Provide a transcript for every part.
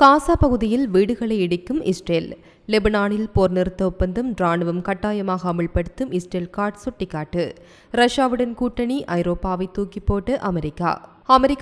காசா பகுதியில் வீடுகளை இடிக்கும் இஸ்ரேல். லெபனானில் போர் நிறுத்த ஒப்பந்தம் ராணுவம் கட்டாயமாக அமல்படுத்தும் இஸ்ரேல் காட் சுட்டிக்காட்டு. ரஷ்யாவுடன் கூட்டணி, ஐரோப்பாவை தூக்கி போட்டு அமெரிக்கா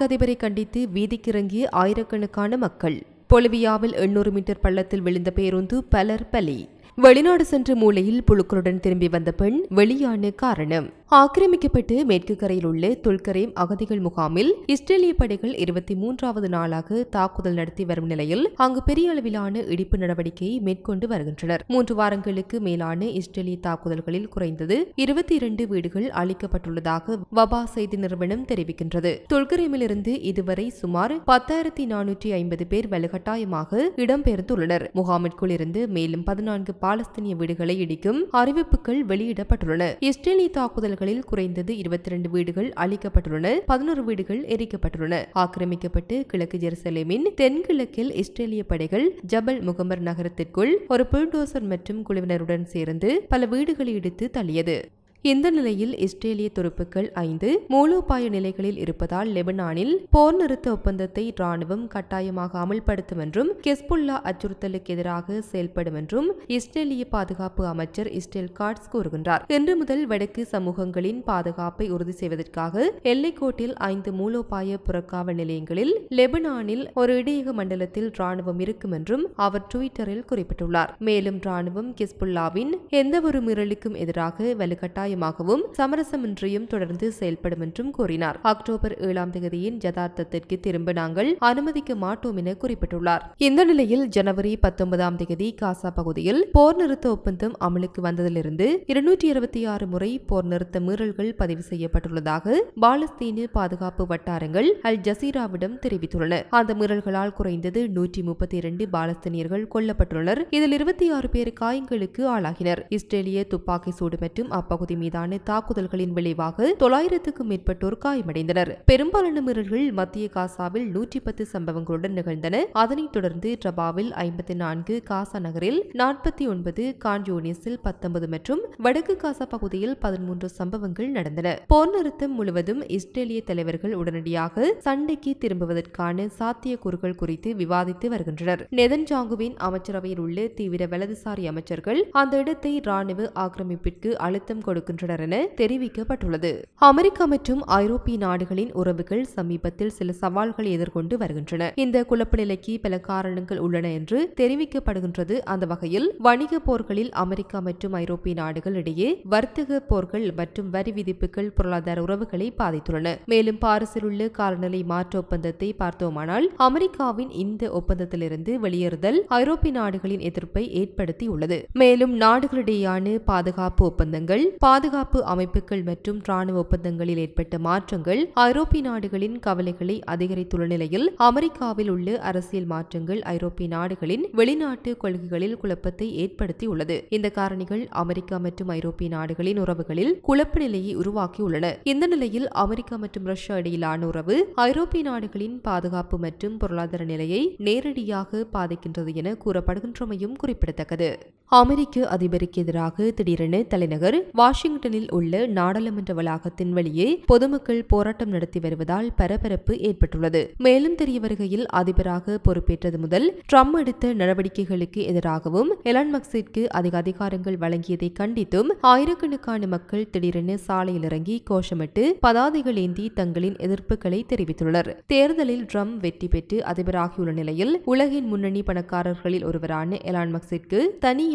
அதிபரை கண்டித்து வீதிக்கிறங்கிய ஆயிரக்கணக்கான மக்கள். பொலிவியாவில் 800 மீட்டர் பள்ளத்தில் விழுந்த பேருந்து, பலர் பலி. வெளிநாடு சென்ற மூலையில் புழுக்களுடன் திரும்பி வந்த பெண், வெளியான காரணம். ஆக்கிரமிக்கப்பட்டு மேற்கு கரையில் உள்ள துல்கரேம் அகதிகள் முகாமில் இஸ்ரேலிய படைகள் 23வது நாளாக தாக்குதல் நடத்தி வரும் நிலையில் அங்கு பெரிய அளவிலான இடிப்பு நடவடிக்கையை மேற்கொண்டு வருகின்றனர். 3 வாரங்களுக்கு மேலான இஸ்ரேலிய தாக்குதல்களில் குறைந்தது 22 வீடுகள் அளிக்கப்பட்டுள்ளதாக வபா செய்தி நிறுவனம் தெரிவிக்கின்றது. துல்கரேமிலிருந்து இதுவரை சுமார் 10,450 பேர் வலுக்கட்டாயமாக இடம்பெயர்ந்துள்ளனர். முகாமிற்குள் இருந்து மேலும் 14 பாலஸ்தீனிய வீடுகளை இடிக்கும் அறிவிப்புகள் வெளியிடப்பட்டுள்ளன. இஸ்ரேலிய தாக்குதல்களில் குறைந்தது 22 வீடுகள் அழிக்கப்பட்டுள்ளன, 11 வீடுகள் எரிக்கப்பட்டுள்ளன. ஆக்கிரமிக்கப்பட்டு கிழக்கு ஜெருசலேமின் தென்கிழக்கில் இஸ்ரேலிய படைகள் ஜபல் முகமர் நகரத்திற்குள் ஒரு புல்டோசர் மற்றும் குழுவினருடன் சேர்ந்து பல வீடுகளை இடித்து தள்ளியது. இந்த நிலையில் இஸ்ரேலிய துருப்புக்கள் 5 மூலோபாய நிலைகளில் இருப்பதால் லெபனானில் போர் நிறுத்த ஒப்பந்தத்தை ராணுவம் கட்டாயமாக அமல்படுத்தும் என்றும் ஹெஸ்புல்லா அச்சுறுத்தலுக்கு எதிராக செயல்படும் என்றும் இஸ்ரேலிய பாதுகாப்பு அமைச்சர் இஸ்ரேல் காட்ஸ் கூறுகின்றார். இன்று முதல் வடக்கு சமூகங்களின் பாதுகாப்பை உறுதி செய்வதற்காக எல்லைக்கோட்டில் 5 மூலோபாய புறக்காவல் நிலையங்களில் லெபனானில் ஒரு இடையக மண்டலத்தில் ராணுவம் இருக்கும் என்றும் அவர் டுவிட்டரில் குறிப்பிட்டுள்ளார். மேலும் ராணுவம் ஹெஸ்புல்லாவின் எந்தவொரு மீறலுக்கும் எதிராக வலுக்கட்டாய சமரசமின்றியும் தொடர்ந்து செயல்படும் என்றும் கூறினார். அக்டோபர் 7ஆம் தேதியின் யதார்த்தத்திற்கு திரும்ப நாங்கள் அனுமதிக்க மாட்டோம் என குறிப்பிட்டுள்ளார். இந்த நிலையில் ஜனவரி 19ஆம் தேதி காசா பகுதியில் போர் நிறுத்த ஒப்பந்தம் அமலுக்கு வந்ததிலிருந்து 226 முறை போர் நிறுத்த மீறல்கள் பதிவு செய்யப்பட்டுள்ளதாக பாலஸ்தீன பாதுகாப்பு வட்டாரங்கள் அல் ஜசீராவிடம் தெரிவித்துள்ளன. அந்த மீறல்களால் குறைந்தது 132 பாலஸ்தீனியர்கள் கொல்லப்பட்டுள்ளனர். இதில் 26 பேர் காயங்களுக்கு ஆளாகினர். இஸ்ரேலிய துப்பாக்கி சூடு மற்றும் அப்பகுதி மீதான தாக்குதல்களின் விளைவாக 900க்கும் மேற்பட்டோர் காயமடைந்தனர். பெரும்பாலான மீறல்கள் மத்திய காசாவில் 110 சம்பவங்களுடன் நிகழ்ந்தன. அதனைத் தொடர்ந்து ரபாவில் 54, காசா நகரில் 49, கான்யூனிஸில் 19 மற்றும் வடக்கு காசா பகுதியில் 13 சம்பவங்கள் நடந்தன. போர் நிறுத்தம் முழுவதும் இஸ்ரேலிய தலைவர்கள் உடனடியாக சண்டைக்கு திரும்புவதற்கான சாத்தியக்கூறுகள் குறித்து விவாதித்து வருகின்றனர். நெதன்யாகுவின் அமைச்சரவையில் உள்ள தீவிர வலதுசாரி அமைச்சர்கள் அந்த இடத்தை ராணுவ ஆக்கிரமிப்பிற்கு அழுத்தம் கொடுக்கின்றனர் என தெரிவிக்கப்பட்டுள்ளது. அமெரிக்கா மற்றும் ஐரோப்பிய நாடுகளின் உறவுகள் சமீபத்தில் சில சவால்களை எதிர்கொண்டு வருகின்றன. இந்த குழப்ப நிலைக்கு பல காரணங்கள் உள்ளன என்று தெரிவிக்கப்படுகின்றது. அந்த வகையில் வணிக போர்களில் அமெரிக்கா மற்றும் ஐரோப்பிய நாடுகள் இடையே வர்த்தக போர்கள் மற்றும் வரி விதிப்புகள் பொருளாதார உறவுகளை பாதித்துள்ளன. மேலும் பாரிஸில் உள்ள காலநிலை மாற்ற ஒப்பந்தத்தை பார்த்தோமானால் அமெரிக்காவின் இந்த ஒப்பந்தத்திலிருந்து வெளியேறுதல் ஐரோப்பிய நாடுகளின் எதிர்ப்பை ஏற்படுத்தியுள்ளது. மேலும் நாடுகளிடையேயான பாதுகாப்பு ஒப்பந்தங்கள், பாதுகாப்பு அமைப்புகள் மற்றும் ராணுவ ஒப்பந்தங்களில் ஏற்பட்ட மாற்றங்கள் ஐரோப்பிய நாடுகளின் கவலைகளை அதிகரித்துள்ள நிலையில் அமெரிக்காவில் உள்ள அரசியல் மாற்றங்கள் ஐரோப்பிய நாடுகளின் வெளிநாட்டு கொள்கைகளில் குழப்பத்தை ஏற்படுத்தியுள்ளது. இந்த காரணிகள் அமெரிக்கா மற்றும் ஐரோப்பிய நாடுகளின் உறவுகளில் குழப்ப நிலையை உருவாக்கியுள்ளன. இந்த நிலையில் அமெரிக்கா மற்றும் ரஷ்யா இடையிலான உறவு ஐரோப்பிய நாடுகளின் பாதுகாப்பு மற்றும் பொருளாதார நிலையை நேரடியாக பாதிக்கின்றது என கூறப்படுகின்றமையும் குறிப்பிடத்தக்கது. அமெரிக்க அதிபருக்கு எதிராக திடீரென தலைநகர் வாஷிங்டனில் உள்ள நாடாளுமன்ற வளாகத்தின் வெளியே பொதுமக்கள் போராட்டம் நடத்தி வருவதால் பரபரப்பு ஏற்பட்டுள்ளது. மேலும் தெரிய வருகையில் அதிபராக பொறுப்பேற்றது முதல் ட்ரம்ப் எடுத்த நடவடிக்கைகளுக்கு எதிராகவும் எலான் மஸ்கிற்கு அதிக அதிகாரங்கள் வழங்கியதை கண்டித்தும் ஆயிரக்கணக்கான மக்கள் திடீரென சாலையில் இறங்கி கோஷமிட்டு பதாதைகள் ஏந்தி தங்களின் எதிர்ப்புகளை தெரிவித்துள்ளனர். தேர்தலில் ட்ரம்ப் வெற்றி பெற்று அதிபராகியுள்ள நிலையில் உலகின் முன்னணி பணக்காரர்களில் ஒருவரான எலான் மஸ்கிற்கு தனியாக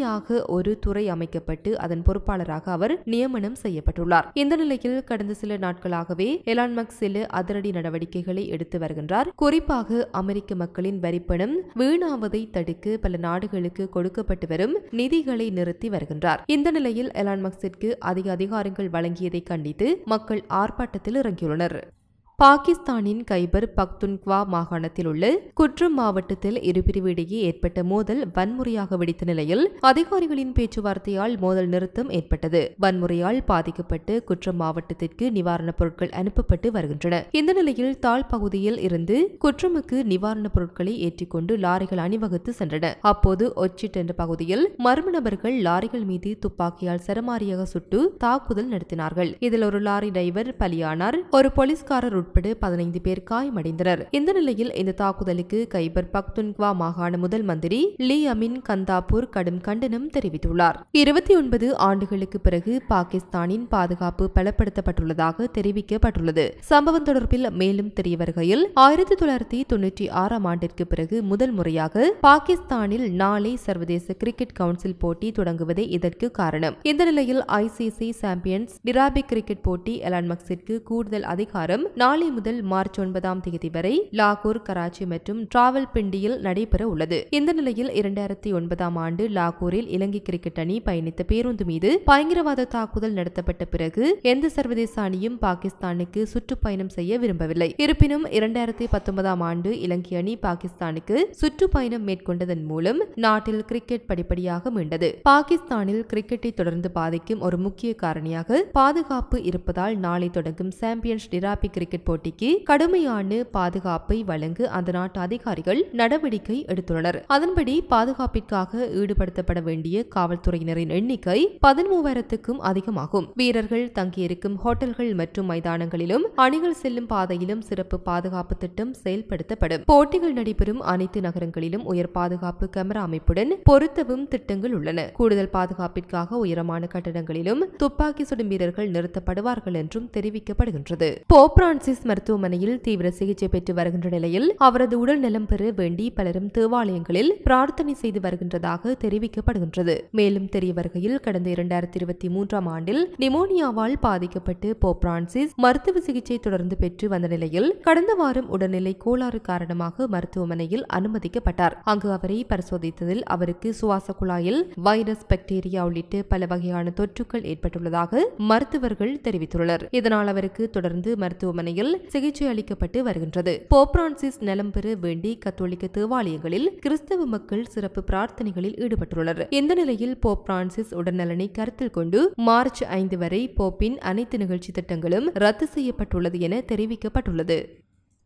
ஒரு துறை அமைக்கப்பட்டு அதன் பொறுப்பாளராக அவர் நியமனம் செய்யப்பட்டுள்ளார். இந்த நிலையில் கடந்த சில நாட்களாகவே எலான் மஸ்க் சில அதிரடி நடவடிக்கைகளை எடுத்து வருகின்றார். குறிப்பாக அமெரிக்க மக்களின் வரிப்பணம் வீணாவதை தடுக்க பல நாடுகளுக்கு கொடுக்கப்பட்டு வரும் நிதிகளை நிறுத்தி வருகின்றார். இந்த நிலையில் எலான் மஸ்கிற்கு அதிக அதிகாரங்கள் வழங்கியதை கண்டித்து மக்கள் ஆர்ப்பாட்டத்தில் இறங்கியுள்ளனர். பாகிஸ்தானின் கைபர் பக்துன்க்வா மாகாணத்தில் உள்ள குட்ரம் மாவட்டத்தில் இருபிரிவு இடையே ஏற்பட்ட மோதல் வன்முறையாக வெடித்த நிலையில் அதிகாரிகளின் பேச்சுவார்த்தையால் மோதல் நிறுத்தம் ஏற்பட்டது. வன்முறையால் பாதிக்கப்பட்டு குட்ரம் மாவட்டத்திற்கு நிவாரணப் பொருட்கள் அனுப்பப்பட்டு வருகின்றன. இந்த நிலையில் தாழ் பகுதியில் இருந்து குற்றமுக்கு நிவாரணப் பொருட்களை ஏற்றிக்கொண்டு லாரிகள் அணிவகுத்து சென்றன. அப்போது ஒச்சிட் என்ற பகுதியில் மர்ம நபர்கள் லாரிகள் மீது துப்பாக்கியால் சரமாரியாக சுட்டு தாக்குதல் நடத்தினார்கள். இதில் ஒரு லாரி டிரைவர் பலியானார். ஒரு போலீஸ்காரர் உட்பட 15 பேர் காயமடைந்தனர். இந்த நிலையில் இந்த தாக்குதலுக்கு கைபர் பக்துன்க்வா மாகாண முதல் மந்திரி லீ அமின் கந்தாபூர் கடும் கண்டனம் தெரிவித்துள்ளார். 29 ஆண்டுகளுக்கு பிறகு பாகிஸ்தானின் பாதுகாப்பு பலப்படுத்தப்பட்டுள்ளதாக தெரிவிக்கப்பட்டுள்ளது. சம்பவம் தொடர்பில் மேலும் தெரிய வருகையில் 1996ஆம் ஆண்டிற்கு பிறகு முதல் முறையாக பாகிஸ்தானில் நாளை சர்வதேச கிரிக்கெட் கவுன்சில் போட்டி தொடங்குவதே இதற்கு காரணம். இந்த நிலையில் ஐசிசி சாம்பியன்ஸ் டிராபி கிரிக்கெட் போட்டி எலான் மஸ்கிற்கு கூடுதல் அதிகாரம் நாளை முதல் மார்ச் 9ஆம் தேதி வரை லாகூர், கராச்சி மற்றும் ராவல்பிண்டியில் நடைபெற உள்ளது. இந்த நிலையில் 2009ஆம் ஆண்டு லாகூரில் இலங்கை கிரிக்கெட் அணி பயணித்த பேருந்து மீது பயங்கரவாத தாக்குதல் நடத்தப்பட்ட பிறகு எந்த சர்வதேச அணியும் பாகிஸ்தானுக்கு சுற்றுப்பயணம் செய்ய விரும்பவில்லை. இருப்பினும் 2019ஆம் ஆண்டு இலங்கை அணி பாகிஸ்தானுக்கு சுற்றுப்பயணம் மேற்கொண்டதன் மூலம் நாட்டில் கிரிக்கெட் படிப்படியாக மீண்டது. பாகிஸ்தானில் கிரிக்கெட்டை தொடர்ந்து பாதிக்கும் ஒரு முக்கிய காரணியாக பாதுகாப்பு இருப்பதால் நாளை தொடங்கும் சாம்பியன்ஸ் டிராபி கிரிக்கெட் போட்டிக்கு கடுமையான பாதுகாப்பை வழங்க அந்த நாட்டு அதிகாரிகள் நடவடிக்கை எடுத்துள்ளனர். அதன்படி பாதுகாப்பிற்காக ஈடுபடுத்தப்பட வேண்டிய காவல்துறையினரின் எண்ணிக்கை 13,000க்கும் அதிகமாகும். வீரர்கள் தங்கியிருக்கும் ஹோட்டல்கள் மற்றும் மைதானங்களிலும் அணிகள் செல்லும் பாதையிலும் சிறப்பு பாதுகாப்பு திட்டம் செயல்படுத்தப்படும். போட்டிகள் நடைபெறும் அனைத்து நகரங்களிலும் உயர் பாதுகாப்பு கேமரா அமைப்புடன் பொருத்தவும் திட்டங்கள் உள்ளன. கூடுதல் பாதுகாப்பிற்காக உயரமான கட்டடங்களிலும் துப்பாக்கி சுடும் வீரர்கள் நிறுத்தப்படுவார்கள் என்றும் தெரிவிக்கப்படுகின்றது. போப் பிரான்சிஸ் மருத்துவமனையில் தீவிர சிகிச்சை பெற்று வருகின்ற நிலையில் அவரது உடல் நலம் பெற வேண்டி பலரும் தேவாலயங்களில் பிரார்த்தனை செய்து வருகின்றதாக தெரிவிக்கப்படுகின்றது. மேலும் தெரிய வருகையில் கடந்த 2023ஆம் ஆண்டில் நிமோனியாவால் பாதிக்கப்பட்டு போப் பிரான்சிஸ் மருத்துவ சிகிச்சை தொடர்ந்து பெற்று வந்த நிலையில் கடந்த வாரம் உடல்நிலை கோளாறு காரணமாக மருத்துவமனையில் அனுமதிக்கப்பட்டார். அங்கு அவரை பரிசோதித்ததில் அவருக்கு சுவாச குழாயில் வைரஸ், பாக்டீரியா உள்ளிட்ட பல வகையான தொற்றுக்கள் ஏற்பட்டுள்ளதாக மருத்துவர்கள் தெரிவித்துள்ளனர். இதனால் அவருக்கு தொடர்ந்து மருத்துவமனையில் சிகிச்சை அளிக்கப்பட்டு வருகின்றது. போப் பிரான்சிஸ் நலம் பெற வேண்டி கத்தோலிக்க தேவாலயங்களில் கிறிஸ்தவ மக்கள் சிறப்பு பிரார்த்தனைகளில் ஈடுபட்டுள்ளனர். இந்த நிலையில் போப் பிரான்சிஸ் உடல்நலனை கருத்தில் கொண்டு மார்ச் 5 வரை போப்பின் அனைத்து நிகழ்ச்சி திட்டங்களும் ரத்து செய்யப்பட்டுள்ளது என தெரிவிக்கப்பட்டுள்ளது.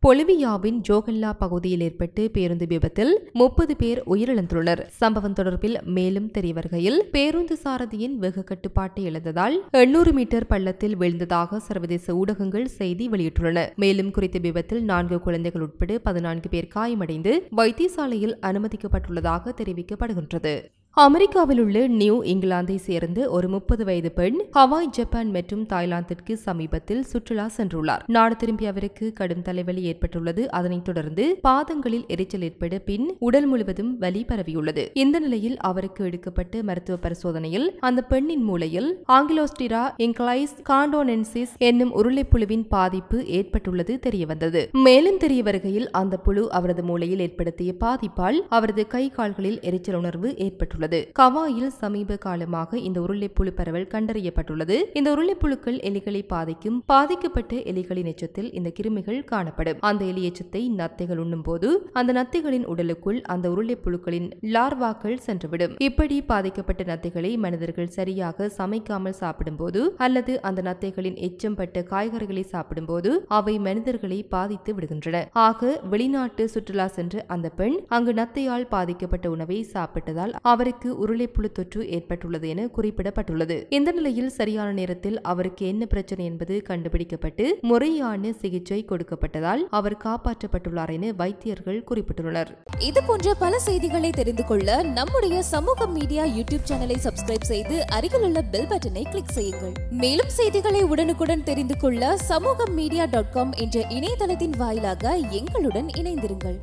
பொலிவியாவின் ஜோகல்லா பகுதியில் ஏற்பட்டு பேருந்து விபத்தில் 30 பேர் உயிரிழந்துள்ளனர். சம்பவம் தொடர்பில் மேலும் தெரிய வருகையில் பேருந்து சாரதியின் வேக கட்டுப்பாட்டை இழந்ததால் 800 மீட்டர் பள்ளத்தில் வீழ்ந்ததாக சர்வதேச ஊடகங்கள் செய்தி வெளியிட்டுள்ளன. மேலும் குறித்த விபத்தில் 4 குழந்தைகள் உட்பட 14 பேர் காயமடைந்து வைத்தியசாலையில் அனுமதிக்கப்பட்டுள்ளதாக தெரிவிக்கப்படுகின்றது. அமெரிக்காவில் உள்ள நியூ இங்கிலாந்தை சேர்ந்து ஒரு 30 வயது பெண் ஹவாய், ஜப்பான் மற்றும் தாய்லாந்திற்கு சமீபத்தில் சுற்றுலா சென்றுள்ளார். நாடு திரும்பிய அவருக்கு கடும் தலைவலி ஏற்பட்டுள்ளது. அதனைத் தொடர்ந்து பாதங்களில் எரிச்சல் ஏற்பட பின் உடல் முழுவதும் வலி பரவியுள்ளது. இந்த நிலையில் அவருக்கு எடுக்கப்பட்ட மருத்துவ பரிசோதனையில் அந்த பெண்ணின் மூளையில் ஆங்கிலோஸ்டிரா இன்க்ளைஸ் காண்டோனென்சிஸ் என்னும் உருளைப்புழுவின் பாதிப்பு ஏற்பட்டுள்ளது தெரியவந்தது. மேலும் தெரிய வருகையில் அந்த புழு அவரது மூளையில் ஏற்படுத்திய பாதிப்பால் அவரது கை கால்களில் எரிச்சல் உணர்வு ஏற்பட்டுள்ளது. கவாயில் சமீப காலமாக இந்த உருளைப்புழு பரவல் கண்டறியப்பட்டுள்ளது. இந்த உருளைப்புழுக்கள் எலிகளை பாதிக்கும். பாதிக்கப்பட்ட எலிகளின் எச்சத்தில் இந்த கிருமிகள் காணப்படும். அந்த எலி எச்சத்தை நத்தைகள் உண்ணும் போது அந்த நத்தைகளின் உடலுக்குள் அந்த உருளைப்புழுக்களின் லார்வாக்கள் சென்றுவிடும். இப்படி பாதிக்கப்பட்ட நத்தைகளை மனிதர்கள் சரியாக சமைக்காமல் சாப்பிடும்போது அல்லது அந்த நத்தைகளின் எச்சம் பட்ட காய்கறிகளை சாப்பிடும்போது அவை மனிதர்களை பாதித்து விடுகின்றன. ஆக வெளிநாட்டு சுற்றுலா சென்ற அந்த பெண் அங்கு நத்தையால் பாதிக்கப்பட்ட உணவை சாப்பிட்டதால் அவருக்கு உருளைப்புழு தொற்று ஏற்பட்டுள்ளது என குறிப்பிடப்பட்டுள்ளது. இந்த நிலையில் சரியான நேரத்தில் அவருக்கு என்ன பிரச்சனை என்பது கண்டுபிடிக்கப்பட்டு முறையான சிகிச்சை கொடுக்கப்பட்டதால் அவர் காப்பாற்றப்பட்டுள்ளார் என வைத்தியர்கள் குறிப்பிட்டுள்ளனர். இது போன்ற பல செய்திகளை தெரிந்து கொள்ள நம்முடைய சமூக மீடியா யூடியூப் சேனலை சப்ஸ்கிரைப் செய்து அருகிலுள்ள பெல் பட்டனை கிளிக் செய்யுங்கள். மேலும் செய்திகளை உடனுக்குடன் தெரிந்து கொள்ள சமூகமீடியா.com என்ற இணையதளத்தின் வாயிலாக எங்களுடன் இணைந்திருங்கள்.